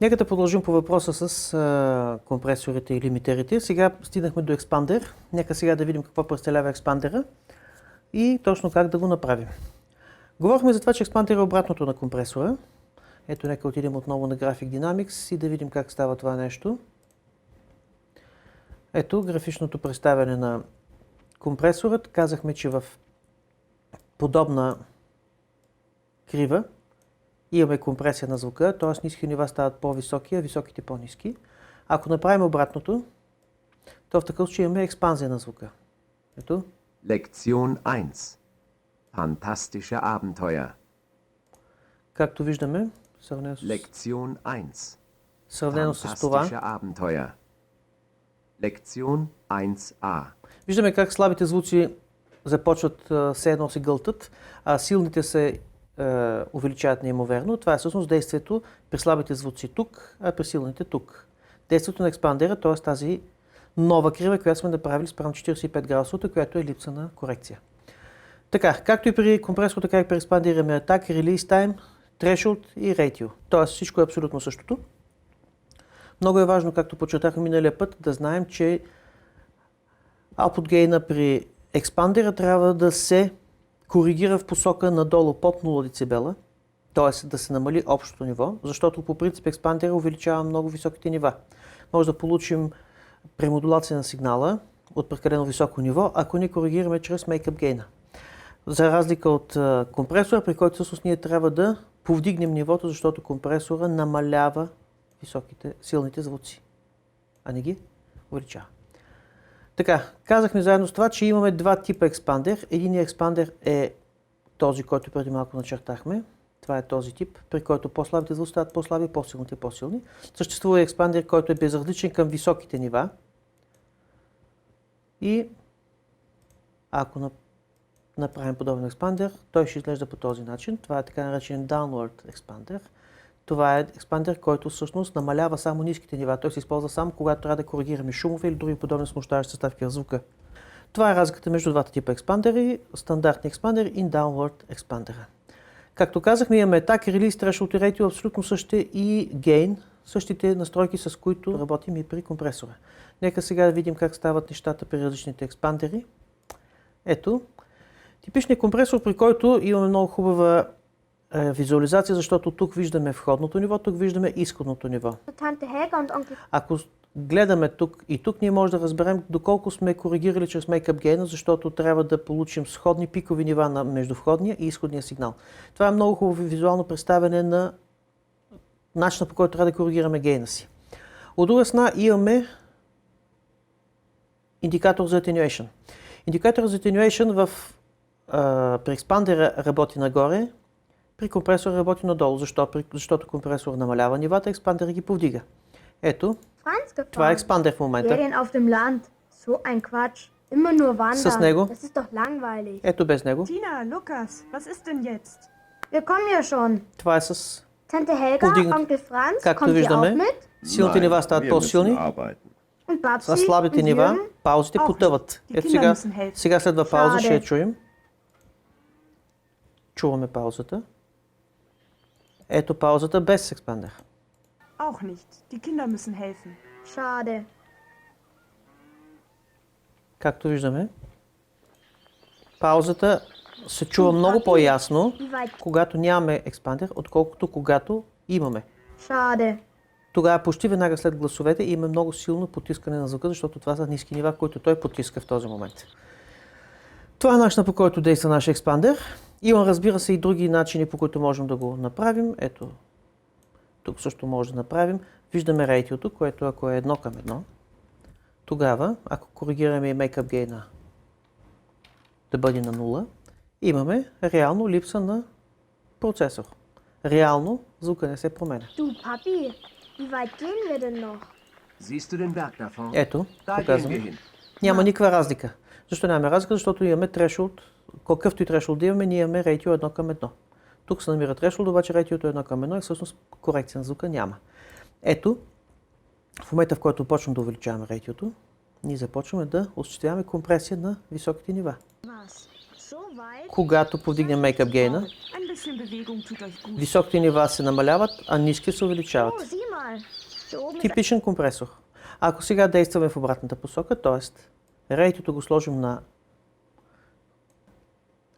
Нека да продължим по въпроса с компресорите и лимитерите. Сега стигнахме до експандер. Нека сега да видим какво представлява експандера и точно как да го направим. Говорихме за това, че експандер е обратното на компресора. Ето, нека отидем отново на Graphic Dynamics и да видим как става това нещо. Ето графичното представяне на компресорът. Казахме, че в подобна крива имаме компресия на звука, т.е. ниски нива стават по-високи, а високите по-ниски. Ако направим обратното, то в такъв случай имаме експанзия на звука. Ето. Lektion 1. Fantastische Abenteuer. Както виждаме, Lektion 1. сравнено с това, Fantastische Abenteuer. Lektion 1a. виждаме как слабите звуци започват все едно се гълтат, а силните се увеличават неимоверно. Това е всъщност действието при слабите звуци тук, а при силните тук. Действието на експандера, т.е. тази нова крива, която сме направили спрямо 45 градусовата, която е липса на корекция. Така, както и при компресор, така и при експандер имаме атак, release time, threshold и ratio. Т.е. всичко е абсолютно същото. Много е важно, както подчертахме миналия път, да знаем, че output gain при експандера трябва да се коригира в посока надолу под 0 дБ, т.е. да се намали общото ниво, защото по принцип експандера увеличава много високите нива. Може да получим премодулация на сигнала от прекалено високо ниво, ако не коригираме чрез makeup gain. За разлика от компресора, при който всъщност ние трябва да повдигнем нивото, защото компресора намалява силните звуци, а не ги увеличава. Така, казахме заедно с това, че имаме два типа експандер. Единият експандер е този, който преди малко начертахме. Това е този тип, при който по-слабите звуци стават по-слаби, по-силните по-силни. Съществува и експандер, който е безразличен към високите нива. И ако направим подобен експандер, той ще изглежда по този начин. Това е така наречен downward експандер. Това е експандер, който всъщност намалява само ниските нива. Той се използва само когато трябва да коригираме шумове или други подобни смущаващи съставки в звука. Това е разликата между двата типа експандери, стандартни експандер и downward експандера. Както казахме, имаме attack, release, threshold и ratio, абсолютно същите и gain, същите настройки, с които работим и при компресора. Нека сега да видим как стават нещата при различните експандери. Ето, типичният компресор, при който имаме много хубава визуализация, защото тук виждаме входното ниво, тук виждаме изходното ниво. Ако гледаме тук и тук, ние можем да разберем доколко сме коригирали чрез makeup gain, защото трябва да получим сходни пикови нива между входния и изходния сигнал. Това е много хубаво визуално представяне на начина, по който трябва да коригираме гейна си. От друга страна имаме индикатор за attenuation. Индикатор за attenuation при експандера работи нагоре, при компресора работи надолу. Защо? Защото компресор намалява нивата, експандер ги повдига. Ето, това е експандер в момента. С него. Ето без него. Tina, Lukas, was ist denn jetzt? Wir kommen ja schon. Това е с Tante Helga, повдигнат. Onkel Franz, Както kommt ihr auch виждаме, mit? силните нива стават по-силни, Und с Babsi слабите und нива, Jürgen? паузите потъват. Ето сега следва пауза, ще я чуем. Чуваме паузата. Ето паузата без експандер. Auch nicht. Die Kinder müssen helfen. Schade. Както виждаме, паузата се чува много по-ясно, когато нямаме експандер, отколкото когато имаме. Schade. Тогава почти веднага след гласовете има много силно потискане на звука, защото това са ниски нива, които той потиска в този момент. Това е начинът, по който действа нашия експандер. Има, разбира се, и други начини, по които можем да го направим. Ето, тук също може да направим. Виждаме рейтиото, което ако е 1:1, тогава, ако коригираме и makeup gain да бъде на 0, имаме реално липса на процесор. Реално звука не се променя. Du, Papi, wie weit gehen wir denn noch? Siehst du den Berg da vorne? Ето, Da gehen wir показваме. hin. Няма никаква разлика. Защо нямаме разлика? Защото имаме threshold, какъвто и threshold да имаме, ние имаме рейтио 1:1. Тук се намира threshold, обаче рейтиото е 1:1 и всъщност корекция на звука няма. Ето, в момента в който почваме да увеличаваме рейтиото, ние започваме да осъществяваме компресия на високите нива. Когато повдигнем makeup gain, Ein bisschen Bewegung tut euch gut. високите нива се намаляват, а ниски се увеличават. Oh, sieh mal. Hier oben ist Типичен компресор. Ако сега действаме в обратната посока, т.е. рейтито го сложим на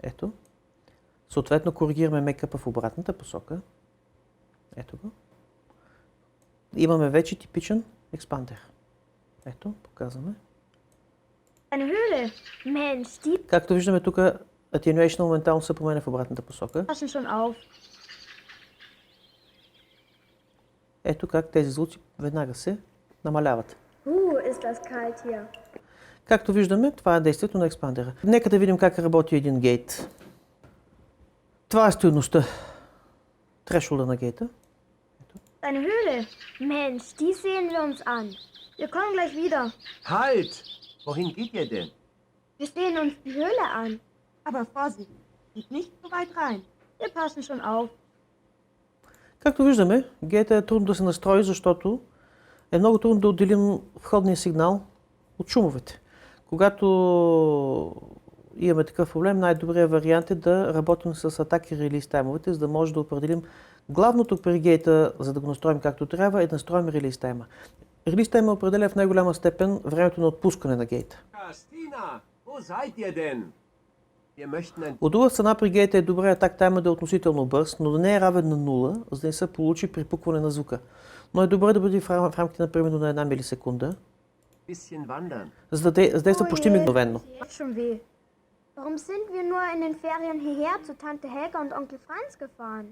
ето, съответно коригираме мейкъпа в обратната посока. Ето го. Имаме вече типичен експандер. Ето, показваме. eine Höhle. Mensch, die Както виждаме тук, attenuation моментално се променя в обратната посока. passen schon auf. Ето как тези звуци веднага се намаляват. Ist das kalt hier. Както виждаме, това е действието на експандера. Нека да видим как работи един гейт. Това е стойността. Трешолда на гейта. Eine Höhle. Mensch, die sehen wir uns an. Wir kommen gleich wieder. Halt! Wohin geht ihr denn? Wir sehen uns die Höhle an. Aber Vorsicht, geht nicht so weit rein. Wir passen schon auf. Както виждаме, гейта е трудно да се настрои, защото е много трудно да отделим входния сигнал от шумовете. Когато имаме такъв проблем, най-добрият вариант е да работим с атаки релиз таймовете, за да може да определим главното при гейта, за да го настроим както трябва, е да настроим релиз тайма. Релиз тайма определя в най-голяма степен времето на отпускане на гейта. Stina, wo seid ihr denn? Wir möchten ein... От друга страна при гейта е добре атак тайма да е относително бърз, но да не е равен на 0, за да не се получи припукване на звука. Но е добре да бъде в рамките на примерно на 1 милисекунда, bisschen wandern. за да действа почти мигновенно. Tut schon weh. Warum sind wir nur in den Ferien hierher zu Tante Helga und Onkel Franz gefahren?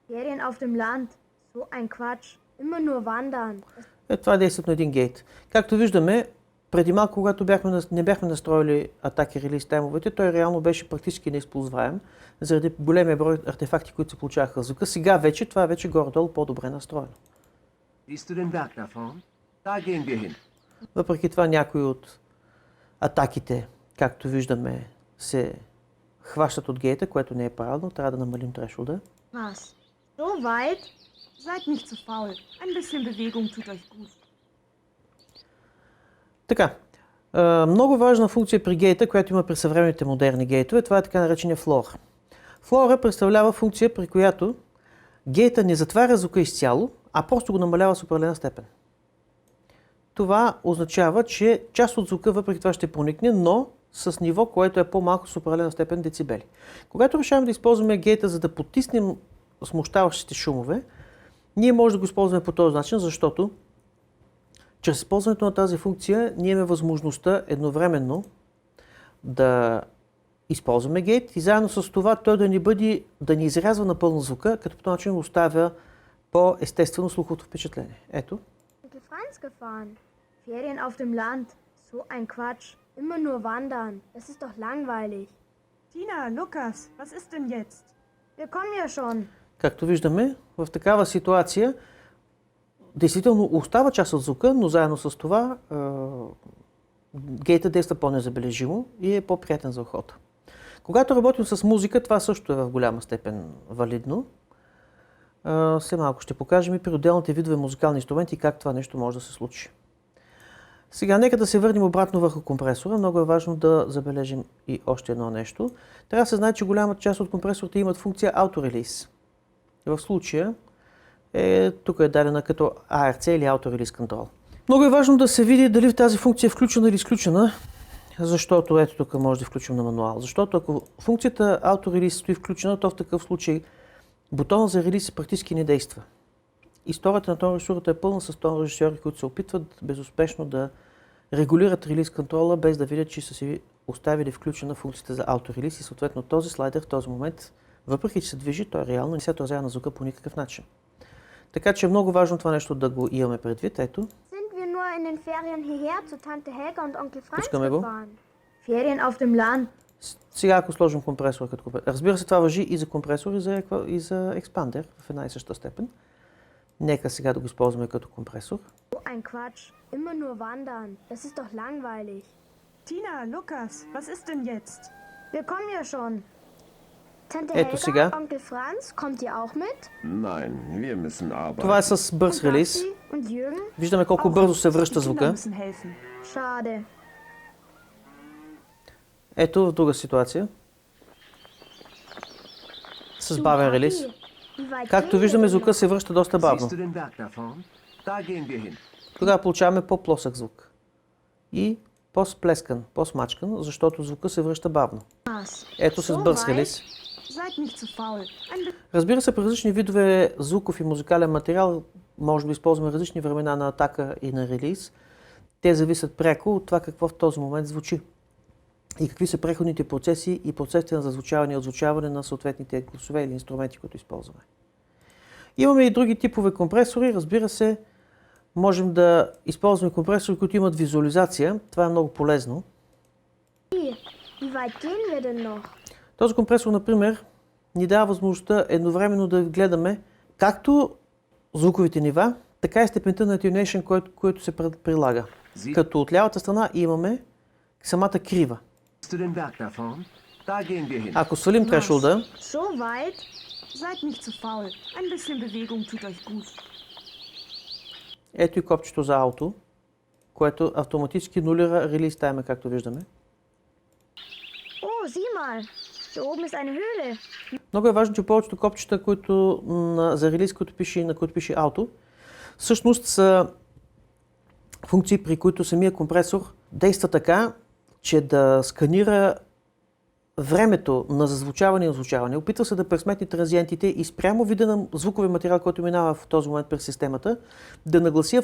Ferien auf dem Land. So ein Quatsch. Immer nur wandern. Това е действието на един гейт. Както виждаме, преди малко, когато не бяхме настроили атаки релиз таймовете, той реално беше практически неизползваем, заради големия брой артефакти, които се получаваха в звука. Сега вече, това е вече горе-долу по-добре настроено. Siehst du den Berg da vorn? Da gehen wir hin. Въпреки това някои от атаките, както виждаме, се хващат от гейта, което не е правилно. Трябва да намалим трешолда. Was? So weit? Seid nicht zu faul. Ein bisschen Bewegung tut euch gut. Така, много важна функция при гейта, която има при съвременните модерни гейтове, това е така наречения флор. Флора представлява функция, при която гейта не затваря звука изцяло, а просто го намалява с определена степен. Това означава, че част от звука въпреки това ще проникне, но с ниво, което е по-малко с определена степен децибели. Когато решаваме да използваме гейта, за да потиснем смущаващите шумове, ние може да го използваме по този начин, защото чрез използването на тази функция ние имаме възможността едновременно да използваме гейт и заедно с това той да ни изрязва напълно звука, като по този начин оставя по-естествено слуховото впечатление. Ето. Onkel Franz gefahren. Ferien auf dem Land. So ein Quatsch. Immer nur wandern. Das ist doch langweilig. Tina, Lukas, was ist denn jetzt? Wir kommen ja schon. Както виждаме, в такава ситуация действително остава част от звука, но заедно с това гейта действа по-незабележимо и е по-приятен за ухото. Когато работим с музика, това също е в голяма степен валидно. Все малко ще покажем и при отделните видове музикални инструменти как това нещо може да се случи. Сега нека да се върнем обратно върху компресора. Много е важно да забележим и още едно нещо. Трябва да се знае, че голяма част от компресорите имат функция Auto-Release. В случая тук е дадена като ARC или Auto-Release Control. Много е важно да се види дали в тази функция е включена или изключена, защото ето тук може да включим на мануал. Защото ако функцията Auto-Release стои включена, то в такъв случай бутонът за релиз практически не действа. Историята на тон режисурата е пълна с тон режисьори, които се опитват безуспешно да регулират релиз контрола, без да видят, че са си оставили включена функцията за auto-релиз и съответно този слайдер в този момент, въпреки че се движи, той реално не се отразява на звука по никакъв начин. Така че е много важно това нещо да го имаме предвид. Ето. Sind wir nur in den Ferien hierher zu Tante Helga und Onkel Franz Пускаме го. gefahren? Ferien auf dem Land. Сега ако сложим компресор като компресор. Разбира се, това важи и за компресор, и за експандер в една и съща степен. Нека сега да го използваме като компресор. So ein Quatsch. Immer nur wandern. Das ist doch langweilig. Tina, Lukas, was ist denn jetzt? Wir kommen ja schon. Tante Ето Helga, сега. Onkel Franz, kommt ihr auch mit? Nein, wir müssen arbeiten. Това е с бърз Und релиз. Papi und Jürgen? Виждаме колко бързо се връща Die Kinder звука. müssen helfen. Schade. Ето в друга ситуация. С Du, бавен Papi, релиз. wie weit Както gehen wir виждаме, denn звука noch? се връща доста бавно. Siehst du den Berg da vorn? Da gehen wir hin. Тогава получаваме по-плосък звук. И по-сплескан, по-смачкан, защото звука се връща бавно. Ето с бърз релиз. Seid nicht zu faul. Разбира се, при различни видове звуков и музикален материал може да използваме различни времена на атака и на релиз. Те зависят пряко от това какво в този момент звучи. И какви са преходните процеси и процесите на зазвучаване и отзвучаване на съответните гласове или инструменти, които използваме. Имаме и други типове компресори. Разбира се, можем да използваме компресори, които имат визуализация. Това е много полезно. Wie weit gehen wir denn noch? Този компресор, например, ни дава възможността едновременно да гледаме както звуковите нива, така и степента на attenuation, който се прилага. Като от лявата страна имаме самата крива. Zu den Berg da vorn? Da gehen wir hin. Ако свалим трешолда, So weit? Seid nicht zu faul. Ein bisschen Bewegung tut euch gut. ето и копчето за ауто, което автоматически нулира релиз тайма, както виждаме. Oh, sieh mal. Hier oben ist eine Höhle. Много е важно, че повечето копчета, за релиз, на които пише ауто, всъщност са функции, при които самия компресор действа така, че да сканира времето на зазвучаване и отзвучаване. Опитва се да пресметне транзиентите и спрямо вида на звуковия материал, който минава в този момент през системата, да нагласи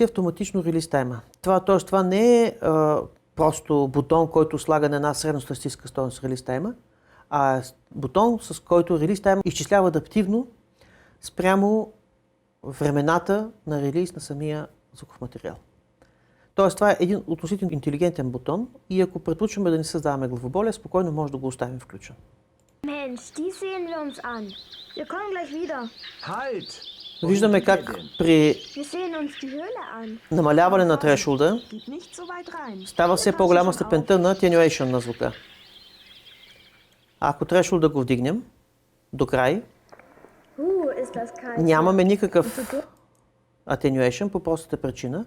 автоматично релиз тайма. Това не е просто бутон, който слага на една средностатистическа стойност релиз тайма, а е бутон, с който релиз тайма изчислява адаптивно спрямо времената на релиз на самия звуков материал. Тоест, това е един относително интелигентен бутон и ако предпочваме да не създаваме главоболие, спокойно може да го оставим включен. Mensch, die sehen wir uns an. Wir kommen gleich wieder. Halt! Виждаме как при Wir sehen uns die Höhle an. намаляване на трешолда Geht nicht so weit rein. става все по-голяма степента на attenuation на звука. А ако трешолда го вдигнем до край, Ist das kalt. нямаме никакъв attenuation по простата причина,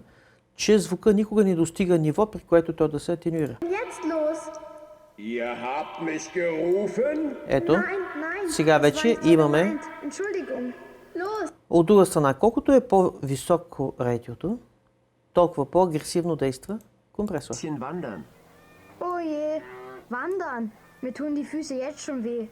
че звука никога не достига ниво, при което той да се атенюира. Jetzt los. Ihr habt mich gerufen? Ето, Nein, nein. сега das war вече nicht so имаме gemeint. Entschuldigung. Los. от друга страна, колкото е по-високо радиото, толкова по-агресивно действа компресор. Bisschen wandern. Oh je. Wandern. Mir tun die Füße jetzt schon weh.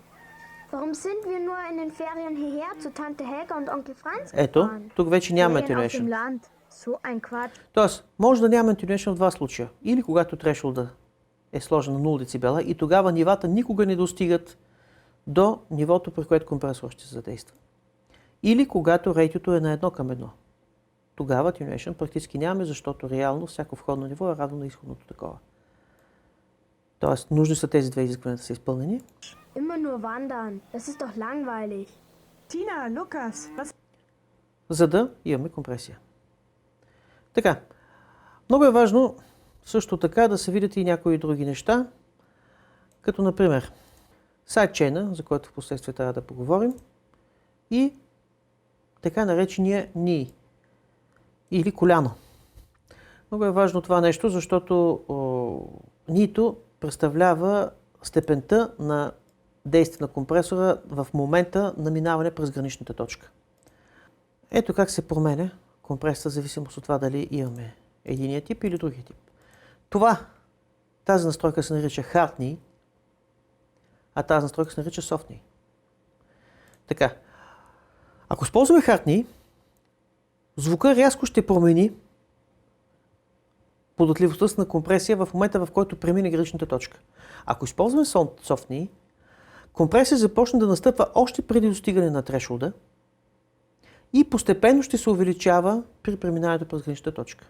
Warum sind wir nur in den Ferien hierher zu Tante Helga und Onkel Franz Ето, gefahren? тук вече няма Ferien auf dem attenuation. Land. So ein Quatsch. Тоест, може да няма attenuation в два случая. Или когато трешолда е сложен на 0 децибела и тогава нивата никога не достигат до нивото, при което компресор ще се задейства. Или когато рейтито е на 1:1. Тогава attenuation практически нямаме, защото реално всяко входно ниво е равно на изходното такова. Тоест, нужни са тези две изисквания да са изпълнени. Immer nur wandern. Das ist doch langweilig. Tina, Lukas, was За да имаме компресия. Така, много е важно също така да се видят и някои други неща, като например сайдчейна, за който в последствие трябва да поговорим, и така наречения ни или коляно. Много е важно това нещо, защото нито представлява степента на действие на компресора в момента на минаване през граничната точка. Ето как се променя компресията, в зависимост от това дали имаме единия тип или другия тип. Тази настройка се нарича Hard knee, а тази настройка се нарича Soft knee. Така, ако използваме Hard knee, звука рязко ще промени податливостта на компресия в момента, в който премине граничната точка. Ако използваме Soft knee, компресия започне да настъпва още преди достигане на трешолда и постепенно ще се увеличава при преминаването през граничната точка.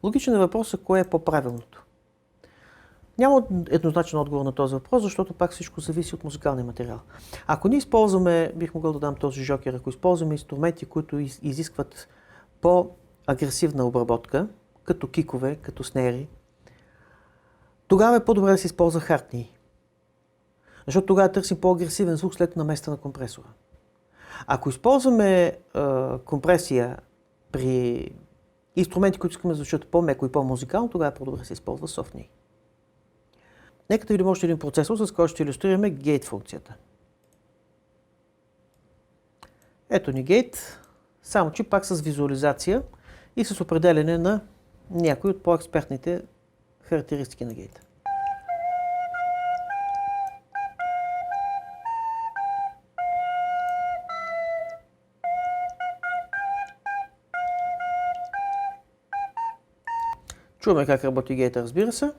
Логичен е въпросът, кое е по-правилното. Няма еднозначен отговор на този въпрос, защото пак всичко зависи от музикалния материал. Ако ние използваме, бих могъл да дам този жокер, ако използваме инструменти, които изискват по-агресивна обработка, като кикове, като снери, тогава е по-добре да се използва Hard knee. Защото тогава търсим по-агресивен звук след наместа на компресора. Ако използваме компресия при инструменти, които искаме да звучат по-меко и по-музикално, тогава е по-добре да се използва Soft knee. Нека да видим още един процесор, с който ще илюстрираме гейт функцията. Ето ни гейт, само че пак с визуализация и с определене на някои от по-експертните характеристики на гейта. Чуваме как работи гейта, разбира се.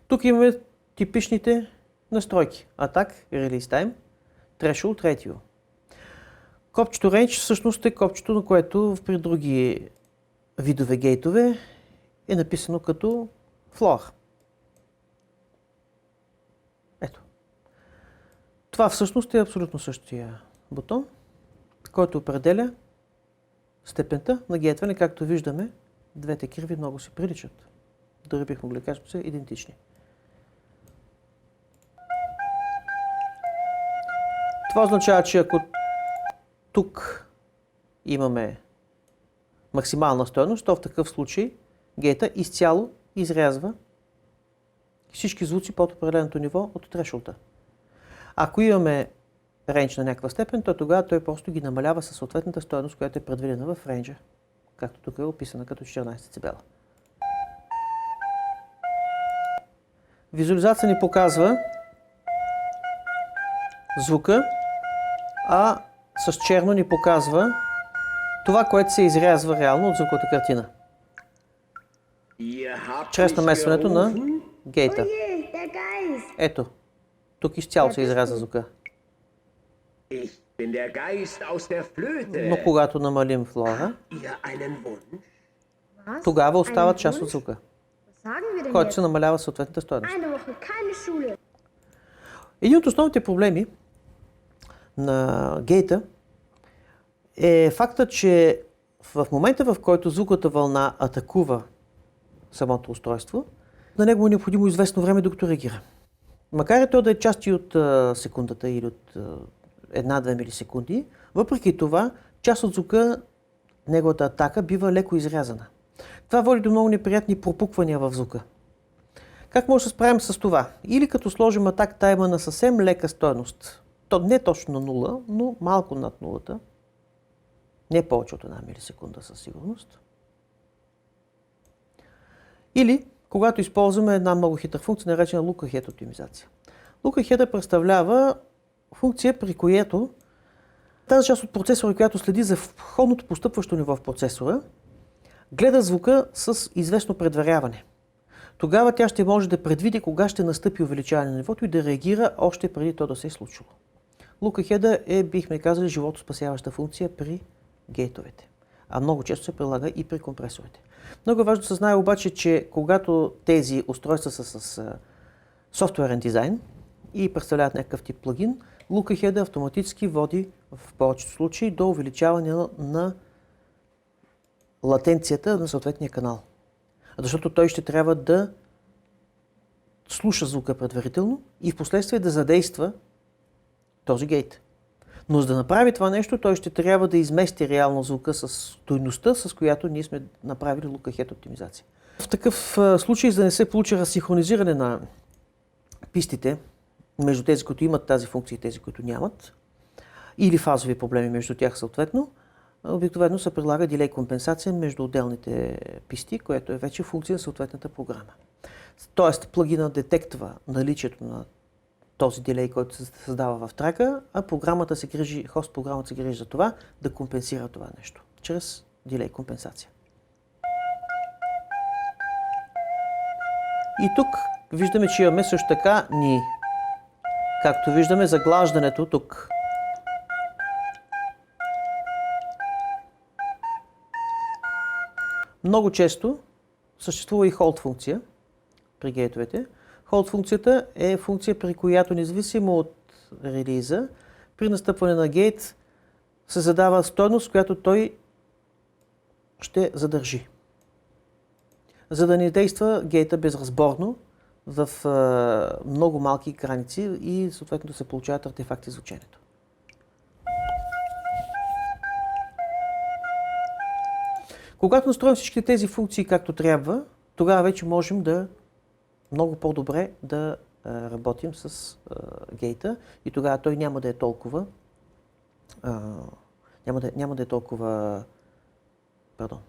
Тук имаме типичните настройки. Attack, Release Time, Threshold, Ratio. Копчето Range всъщност е копчето, на което при други видове гейтове е написано като Floor. Ето. Това всъщност е абсолютно същия бутон, който определя степента на гейтване. Както виждаме, двете криви много се приличат. Дори бих могли да кажем, че са идентични. Това означава, че ако тук имаме максимална стойност, то в такъв случай гейта изцяло изрязва всички звуци под определеното ниво от трешолта. Ако имаме рейндж на някаква степен, то тогава той просто ги намалява със съответната стойност, която е предвидена в рейнджа, както тук е описана като 14 децибела. Визуализация ни показва звука, а с черно ни показва това, което се изрязва реално от звуковата картина. Чрез намесването на гейта. Oje, der Geist! Ето, тук изцяло се изрязва звука. Ich bin der Geist aus der Flöte. Но когато намалим флора, Ihr einen Wunsch? Was? тогава остава Ein част от Wunsch? звука, Was sagen wir denn който jetzt? се намалява съответната стойност. Eine Woche keine Schule. Един от основните проблеми на гейта е факта, че в момента, в който звуковата вълна атакува самото устройство, на него е необходимо известно време, докато реагира. Макар и то да е части от секундата или от 1-2 милисекунди, въпреки това, част от звука, неговата атака, бива леко изрязана. Това води до много неприятни пропуквания в звука. Как може да се справим с това? Или като сложим атак тайма на съвсем лека стойност, то не точно на 0, но малко над нулата, не повече от 1 милисекунда със сигурност. Или когато използваме една много хитра функция, наречена Lookahead оптимизация. Lookahead представлява функция, при която тази част от процесора, която следи за входното постъпващо ниво в процесора, гледа звука с известно предваряване. Тогава тя ще може да предвиди кога ще настъпи увеличаване на нивото и да реагира още преди то да се е случило. Lookahead е, бихме казали, животоспасяваща функция при гейтовете, а много често се прилага и при компресорите. Много е важно да се знае обаче, че когато тези устройства са с софтуерен дизайн и представляват някакъв тип плагин, Lookahead автоматически води в повечето случаи до увеличаване на латенцията на съответния канал. Защото той ще трябва да слуша звука предварително и в последствие да задейства този гейт. Но за да направи това нещо, той ще трябва да измести реално звука с стойността, с която ние сме направили Lookahead оптимизация. В такъв случай, за да не се получи разсинхронизиране на пистите между тези, които имат тази функция и тези, които нямат, или фазови проблеми между тях съответно, обикновено се прилага дилей компенсация между отделните писти, което е вече функция на съответната програма. Тоест, плагина детектва наличието на този дилей, който се създава в трака, а програмата се грижи, хост програмата се грижи за това да компенсира това нещо чрез дилей компенсация. И тук виждаме, че имаме също така както виждаме, заглаждането тук. Много често съществува и hold функция при гейтовете. Hold функцията е функция, при която независимо от релиза, при настъпване на гейт се задава стойност, която той ще задържи. За да не действа гейта безразборно в много малки граници и съответно да се получават артефакти за звученето. Когато настроим всички тези функции както трябва, тогава вече можем да много по-добре да работим с гейта и тогава той няма да е толкова Няма да е толкова... Пардон.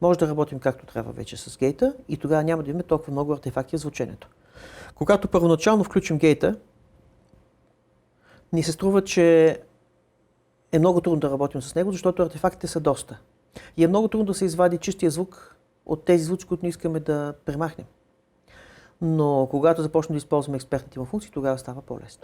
Може да работим както трябва вече с гейта и тогава няма да имаме толкова много артефакти в звученето. Когато първоначално включим гейта, ни се струва, че е много трудно да работим с него, защото артефактите са доста. И е много трудно да се извади чистия звук от тези звуци, които не искаме да премахнем. Но когато започнем да използваме експертните му функции, тогава става по-лесно.